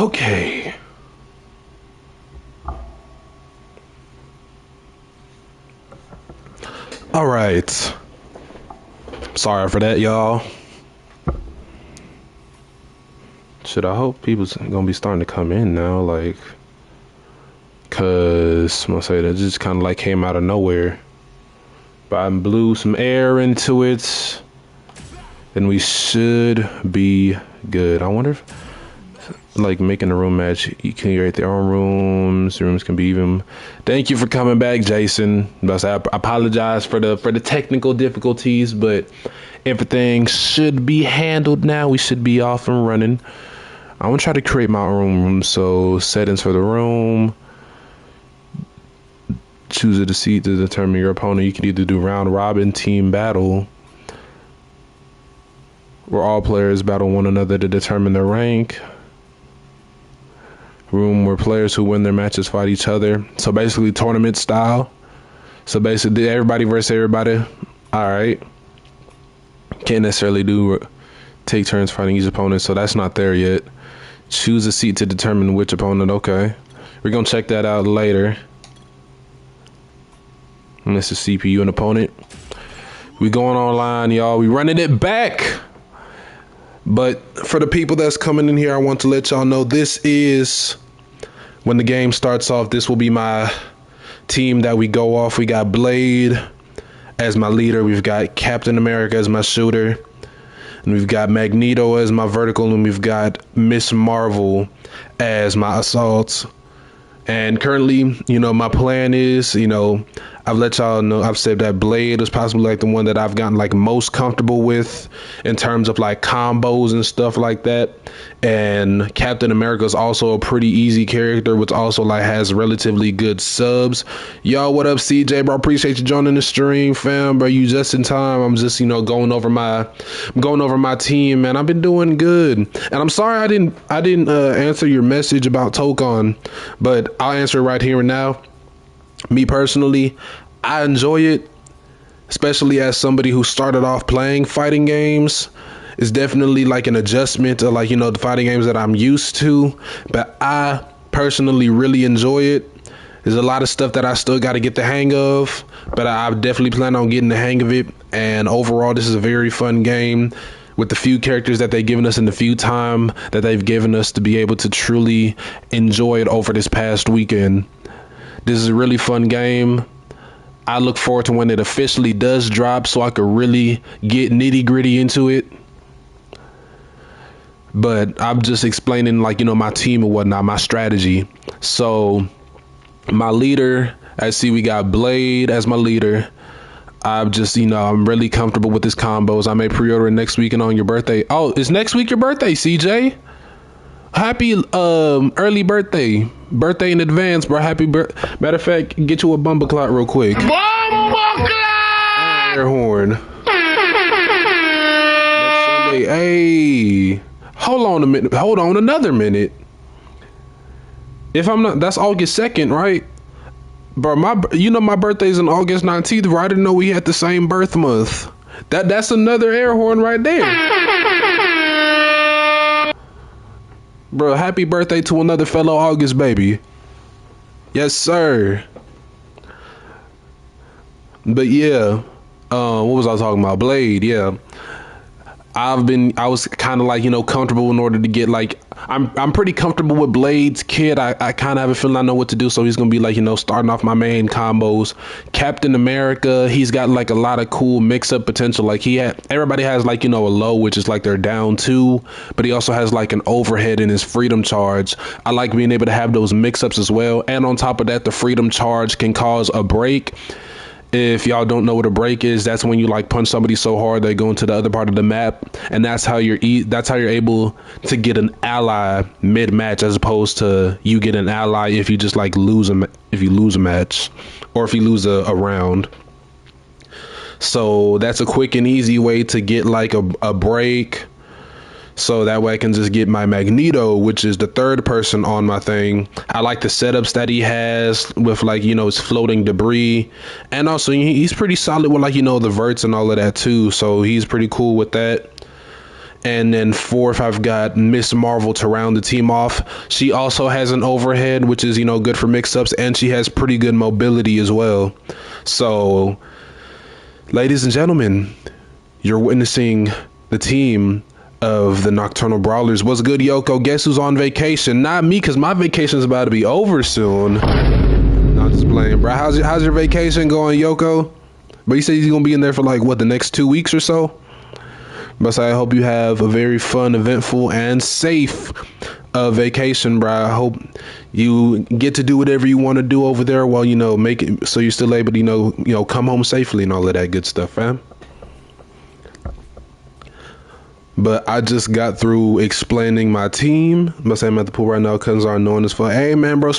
Okay. All right. Sorry for that, y'all. Shit, I hope people's gonna be starting to come in now, like, cause I'm gonna say that just kind of like came out of nowhere. But I blew some air into it, and we should be good. I wonder if, like, making a room match, you can create their own rooms. The rooms can be even. Thank you for coming back, Jason. I apologize for the technical difficulties, but everything should be handled now. We should be off and running. I'm gonna try to create my own room. So settings for the room. Choose a seat to determine your opponent. You can either do round robin, team battle, where all players battle one another to determine their rank. Room where players who win their matches fight each other. So basically tournament style. So basically everybody versus everybody. All right. Can't necessarily take turns fighting each opponent. So that's not there yet. Choose a seat to determine which opponent. Okay. We're going to check that out later. And this is CPU and opponent. We going online, y'all. We running it back. But for the people that's coming in here, I want to let y'all know this is, when the game starts off, this will be my team that we go off. We got Blade as my leader. We've got Captain America as my shooter. And we've got Magneto as my vertical. And we've got Miss Marvel as my assault. And currently, my plan is, I've let y'all know, I've said that Blade is possibly like the one that I've gotten like most comfortable with in terms of like combos and stuff like that. And Captain America is also a pretty easy character, which also like has relatively good subs. Y'all, what up, CJ, bro? Appreciate you joining the stream, fam, bro. You just in time. I'm just, going over my team, man. I've been doing good. And I'm sorry I didn't answer your message about Tokon, but I'll answer it right here and now. Me personally, I enjoy it, especially as somebody who started off playing fighting games. It's definitely like an adjustment to like, the fighting games that I'm used to, but I personally really enjoy it. There's a lot of stuff that I still got to get the hang of, but I definitely plan on getting the hang of it. And overall, this is a very fun game with the few characters that they've given us and the few time that they've given us to be able to truly enjoy it over this past weekend. This is a really fun game. I look forward to when it officially does drop so I could really get nitty gritty into it. But I'm just explaining like, my team and whatnot, my strategy. So my leader, I see we got Blade as my leader. I'm just, I'm really comfortable with his combos. I may pre-order it next weekend on your birthday. Oh, is next week your birthday, CJ? Happy early birthday in advance, bro. Matter of fact, get you a bumper clock real quick. Bumper clock! Air horn. Hey, hold on a minute. Hold on another minute. If I'm not, that's August 2nd, right? Bro, my birthday's on August 19th, bro. I didn't know we had the same birth month. That's another air horn right there. Bro, happy birthday to another fellow August baby. Yes, sir. But yeah, what was I talking about? Blade, yeah. I was kind of like, comfortable in order to get like, I'm pretty comfortable with Blade's kid. I kind of have a feeling I know what to do. So he's going to be like, starting off my main combos. Captain America, he's got like a lot of cool mix up potential. Like everybody has like, a low, which is like they're down 2, but he also has like an overhead in his freedom charge. I like being able to have those mix ups as well. And on top of that, the freedom charge can cause a break. If y'all don't know what a break is, that's when you like punch somebody so hard they go into the other part of the map, and that's how you're able to get an ally mid match, as opposed to you get an ally if you just like lose a match, or if you lose a round. So that's a quick and easy way to get like a break. So that way I can just get my Magneto, which is the third person on my thing. I like the setups that he has with like, his floating debris. And also he's pretty solid with like, the verts and all of that too. So he's pretty cool with that. And then fourth, I've got Miss Marvel to round the team off. She also has an overhead, which is, good for mix-ups, and she has pretty good mobility as well. So, ladies and gentlemen, you're witnessing the team of the Nocturnal Brawlers. What's good, Yoko? Guess who's on vacation? Not me, because my vacation's about to be over soon. No, I'm just playing, bro. How's your vacation going, Yoko? But you said you're going to be in there for the next 2 weeks or so? But I hope you have a very fun, eventful, and safe vacation, bro. I hope you get to do whatever you want to do over there while, make it so you're still able to, come home safely and all of that good stuff, fam. But I just got through explaining my team. I'm at the pool right now. Cousins are annoying as fuck. Hey, man, bro,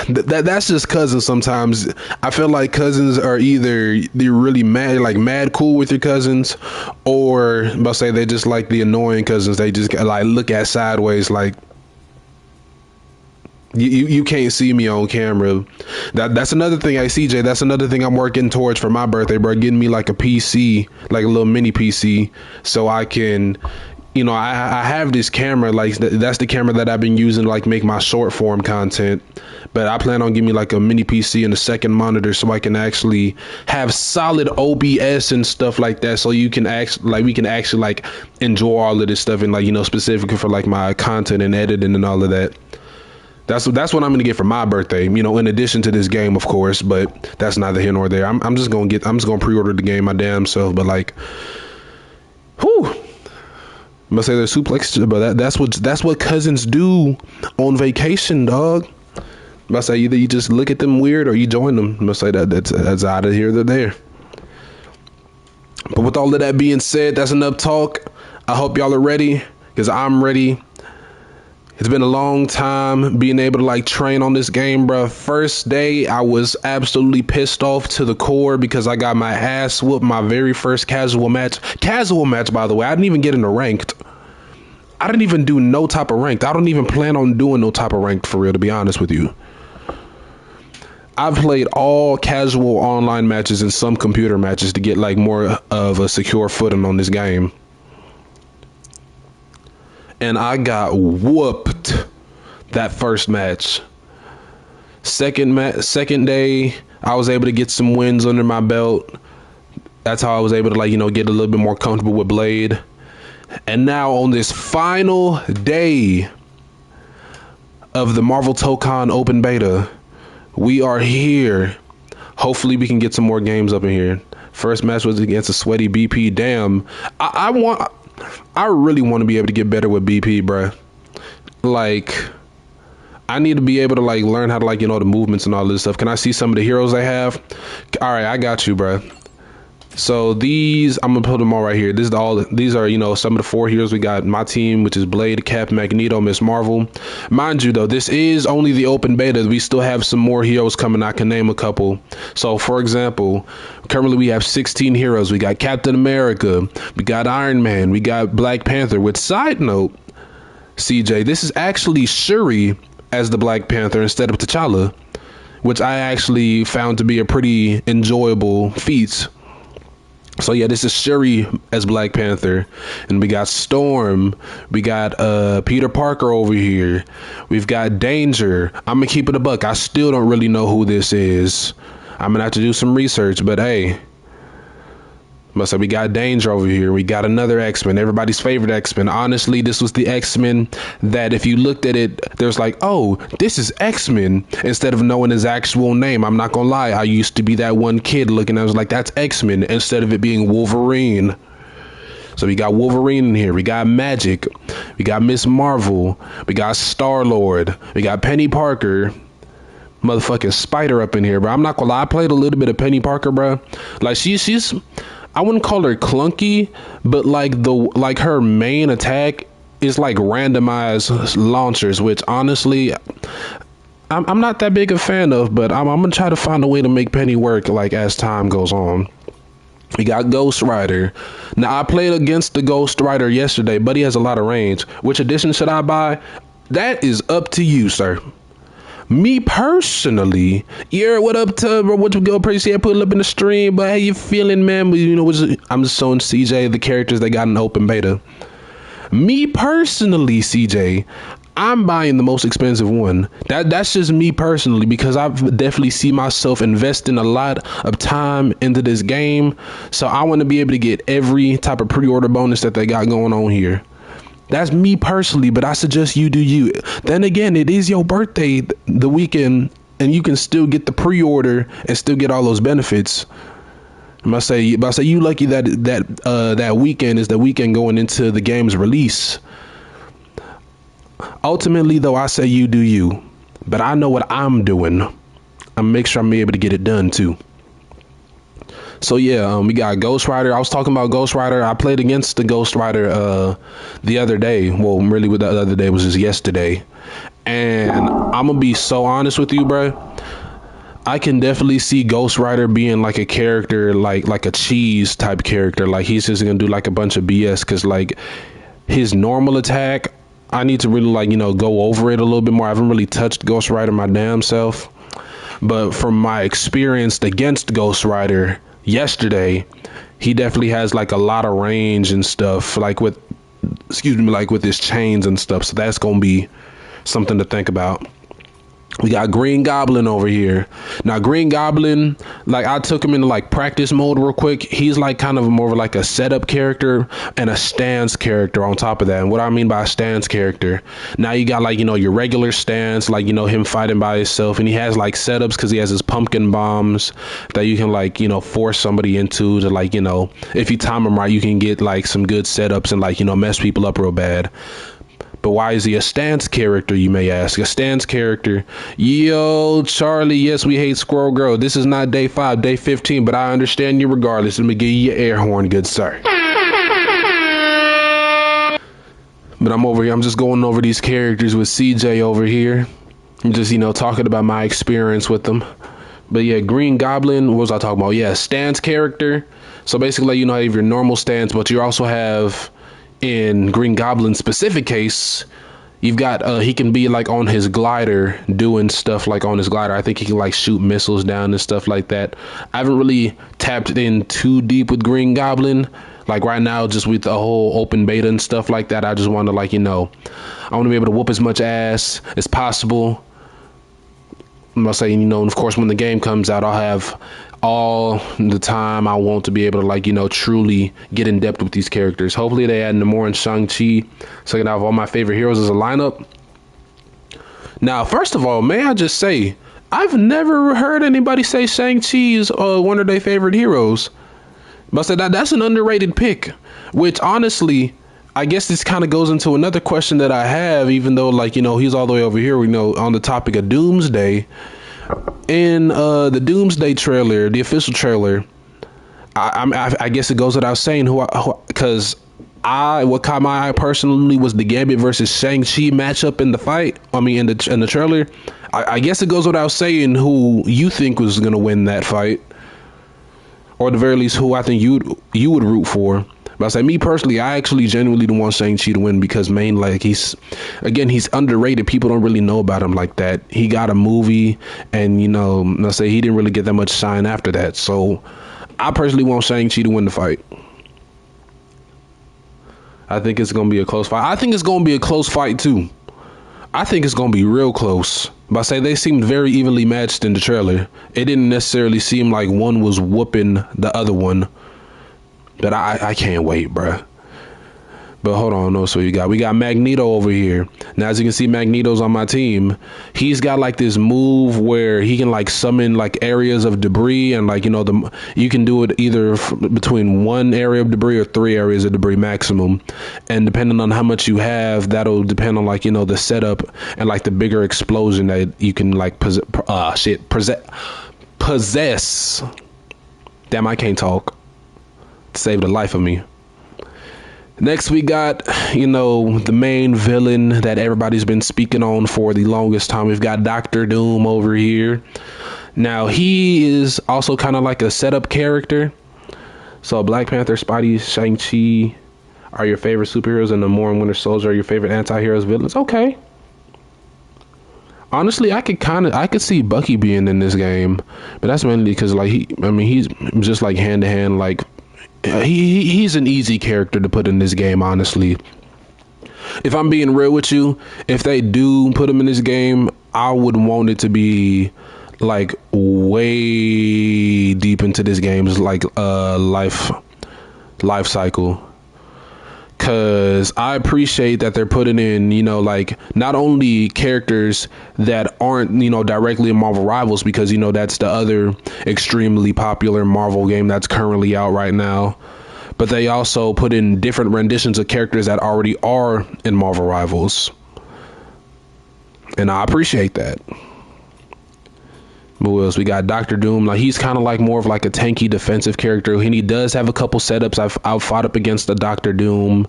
that's just cousins sometimes. I feel like cousins are either they're really mad cool with your cousins, or they're just like the annoying cousins. They just look at sideways like you can't see me on camera. That's another thing. Hey, CJ, that's another thing I'm working towards for my birthday, bro. Getting me like a PC, like a little mini PC, so I can I have this camera, that's the camera that I've been using to make my short form content. But I plan on getting me like a mini PC and a second monitor so I can actually have solid OBS and stuff like that. So you can we can actually enjoy all of this stuff and specifically for my content and editing and all of that. That's what I'm gonna get for my birthday, in addition to this game, of course, but that's neither here nor there. I'm just gonna pre-order the game my damn self, but whew. I'm gonna say the suplex, but that's what cousins do on vacation, dog. I'm gonna say either you just look at them weird or you join them. I'm gonna say that's out of here, they're there. But with all of that being said, that's enough talk. I hope y'all are ready, because I'm ready. It's been a long time being able to train on this game, bro. First day, I was absolutely pissed off to the core because I got my ass whooped my very first casual match. Casual match, by the way. I didn't even get into ranked. I didn't even do no type of ranked. I don't even plan on doing no type of ranked for real, to be honest with you. I've played all casual online matches and some computer matches to get more of a secure footing on this game. And I got whooped that first match. Second day, I was able to get some wins under my belt. That's how I was able to get a little bit more comfortable with Blade. And now on this final day of the Marvel Tokon open beta, we are here. Hopefully we can get some more games up in here. First match was against a sweaty BP. Damn. I really want to be able to get better with BP, bruh. I need to be able to learn how to the movements and all this stuff. Can I see some of the heroes they have? All right, I got you, bruh. So these, I'm gonna put them all right here. These are some of the 4 heroes we got. My team, which is Blade, Cap, Magneto, Miss Marvel. Mind you, though, this is only the open beta. We still have some more heroes coming. I can name a couple. So, for example, currently we have 16 heroes. We got Captain America, we got Iron Man, we got Black Panther. With side note, CJ, this is actually Shuri as the Black Panther instead of T'Challa, which I actually found to be a pretty enjoyable feat. So yeah, this is Shuri as Black Panther, and we got Storm, we got Peter Parker over here, we've got Danger. I'm gonna keep it a buck, I still don't really know who this is. I'm gonna have to do some research, but hey, so we got Danger over here. We got another X-Men, everybody's favorite X-Men. Honestly, this was the X-Men that if you looked at it, there's oh, this is X-Men, instead of knowing his actual name. I'm not gonna lie, I used to be that one kid looking, I was like, that's X-Men, instead of it being Wolverine. So we got Wolverine in here, we got Magic, we got Miss Marvel, we got Star-Lord, we got Penny Parker, motherfucking Spider up in here, bro. I'm not gonna lie, I played a little bit of Penny Parker, bro. She's I wouldn't call her clunky, but her main attack is randomized launchers, which honestly I'm not that big a fan of, but I'm gonna try to find a way to make Penny work as time goes on. We got Ghost Rider. Now I played against the Ghost Rider yesterday, but he has a lot of range. Which edition should I buy? That is up to you, sir. Me personally, yeah, what up, Tub? What you go? Appreciate put it up in the stream, but how you feeling, man? But you know, I'm just showing CJ the characters they got in open beta. Me personally, CJ, I'm buying the most expensive one. That's just me personally, because I've definitely see myself investing a lot of time into this game. So I want to be able to get every type of pre-order bonus that they got going on here. That's me personally, but I suggest you do you. Then again, it is your birthday the weekend, and you can still get the pre-order and still get all those benefits. I say you lucky that weekend is the weekend going into the game's release. Ultimately, though, I say you do you, but I know what I'm doing. I'm make sure I'm able to get it done too. So yeah, we got Ghost Rider. I was talking about Ghost Rider. I played against the Ghost Rider the other day. Well, really, what the other day was just yesterday. And I'm gonna be so honest with you, bro. I can definitely see Ghost Rider being like a character, like a cheese type character. Like he's just gonna do like a bunch of BS, because like his normal attack, I need to really go over it a little bit more. I haven't really touched Ghost Rider my damn self, but from my experience against Ghost Rider yesterday, he definitely has like a lot of range and stuff, like with his chains and stuff. So that's gonna be something to think about. We got Green Goblin over here. Now, Green Goblin, like I took him into like practice mode real quick. He's like kind of more of like a setup character and a stance character on top of that. And what I mean by a stance character, now you got like, your regular stance, like, him fighting by himself. And he has like setups because he has his pumpkin bombs that you can force somebody into to if you time them right, you can get like some good setups and mess people up real bad. But why is he a stance character, you may ask? A stance character. Yo, Charlie, yes, we hate Squirrel Girl. This is not day 5, day 15, but I understand you regardless. Let me give you your air horn, good sir. But I'm over here. I'm just going over these characters with CJ over here. I'm just, talking about my experience with them. But yeah, Green Goblin, what was I talking about? Yeah, stance character. So basically, you have your normal stance, but you also have... in Green Goblin's specific case, you've got he can be like on his glider doing stuff like on his glider. I think he can like shoot missiles down and stuff like that. I haven't really tapped in too deep with Green Goblin. Like right now, just with the whole open beta and stuff like that, I just want to I want to be able to whoop as much ass as possible. I'm not saying, and of course, when the game comes out, I'll have all the time I want to be able to truly get in depth with these characters. Hopefully they add more in Shang-Chi, so I can have all my favorite heroes as a lineup. Now, first of all, may I just say, I've never heard anybody say Shang-Chi is one of their favorite heroes. But I said that's an underrated pick, which honestly, I guess this kind of goes into another question that I have, even though he's all the way over here, on the topic of Doomsday. In the Doomsday trailer, the official trailer, I guess it goes without saying because what caught my eye personally was the Gambit versus Shang-Chi matchup in the fight. I mean, in the trailer, I guess it goes without saying who you think was gonna win that fight, or at the very least who I think you would root for. But I say, me personally, I actually genuinely don't want Shang-Chi to win because he's underrated. People don't really know about him like that. He got a movie, and I say he didn't really get that much shine after that. So I personally want Shang-Chi to win the fight. I think it's gonna be a close fight. I think it's gonna be a close fight too. I think it's gonna be real close. But I say they seemed very evenly matched in the trailer. It didn't necessarily seem like one was whooping the other one. But I can't wait, bruh. But hold on, no. So we got Magneto over here. Now, as you can see, Magneto's on my team. He's got like this move where he can like summon like areas of debris, and you can do it either between one area of debris or 3 areas of debris maximum. And depending on how much you have, that'll depend on the setup and like the bigger explosion that you can like possess. Damn, I can't talk. Saved the life of me. Next, we got, the main villain that everybody's been speaking on for the longest time. We've got Dr. Doom over here. Now, he is also kind of like a setup character. So, Black Panther, Spidey, Shang-Chi are your favorite superheroes, and Namor and Winter Soldier are your favorite anti-heroes, villains. Okay. Honestly, I could see Bucky being in this game, but that's mainly because like he's just like hand to hand. Like he's an easy character to put in this game. Honestly, if I'm being real with you, if they do put him in this game, I would want it to be like way deep into this game's like life cycle. Cause I appreciate that they're putting in, you know, like not only characters that aren't, you know, directly in Marvel Rivals, because you know that's the other extremely popular Marvel game that's currently out right now, but they also put in different renditions of characters that already are in Marvel Rivals, and I appreciate that. Who else? We got Doctor Doom. Like he's kind of like more of like a tanky defensive character, and he does have a couple setups. I've fought up against the Doctor Doom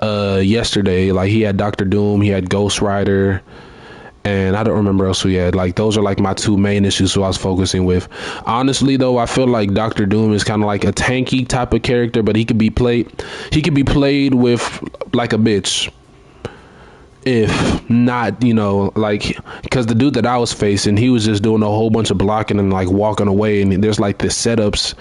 yesterday. Like he had Doctor Doom, he had Ghost Rider, and I don't remember else we had. Like those are like my two main issues who I was focusing with. Honestly though, I feel like Doctor Doom is kind of like a tanky type of character, but he could be played with like a bitch, if not, you know, like because the dude that I was facing, he was just doing a whole bunch of blocking and like walking away, and there's like the setups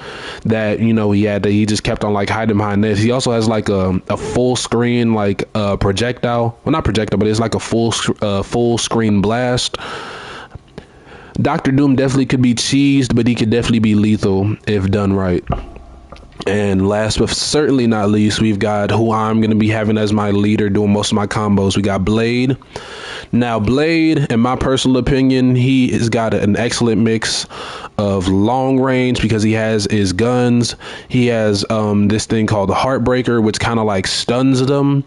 that, you know, he had that he just kept on like hiding behind this. He also has like a full screen like projectile, well not projectile, but it's like a full screen blast. Doctor Doom definitely could be cheesed, but he could definitely be lethal if done right. And last but certainly not least, we've got who I'm going to be having as my leader doing most of my combos. We got Blade. Now, Blade, in my personal opinion, he has got an excellent mix of long range because he has his guns. He has this thing called the Heartbreaker, which kind of like stuns them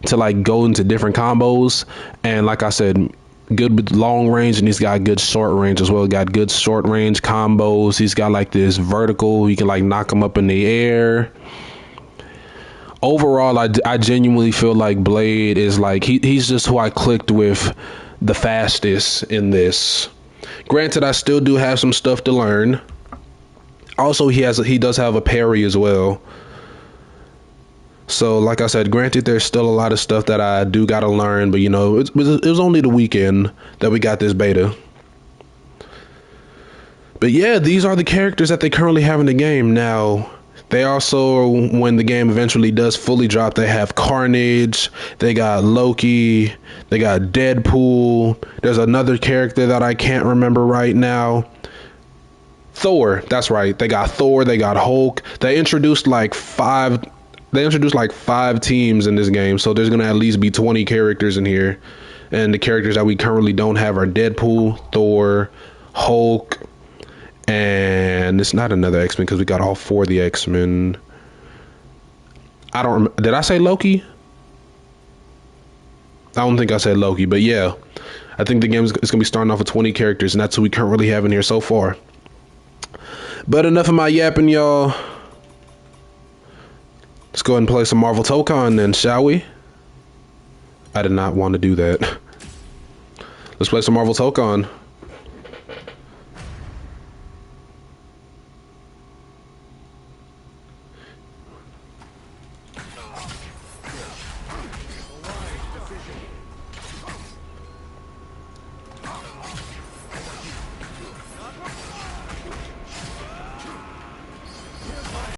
to like go into different combos. And like I said, good with long range, and he's got good short range as well. Got good short range combos. He's got like this vertical, you can like knock him up in the air. Overall, I genuinely feel like Blade is like he's just who I clicked with the fastest in this. Granted, I still do have some stuff to learn. Also, he does have a parry as well. So, like I said, granted, there's still a lot of stuff that I do got to learn, but you know, it was only the weekend that we got this beta. But yeah, these are the characters that they currently have in the game. Now, they also, when the game eventually does fully drop, they have Carnage, they got Loki, they got Deadpool. There's another character that I can't remember right now. Thor, that's right. They got Thor, they got Hulk. They introduced like five teams in this game, so there's gonna at least be 20 characters in here. And the characters that we currently don't have are Deadpool, Thor, Hulk, and it's not another X-Men because we got all four of the X-Men. Did I say Loki? I don't think I said Loki, but yeah, I think the game is gonna be starting off with 20 characters, and that's who we currently have in here so far. But enough of my yapping, y'all. Let's go ahead and play some Marvel Tokon then, shall we? I did not want to do that. Let's play some Marvel Tokon.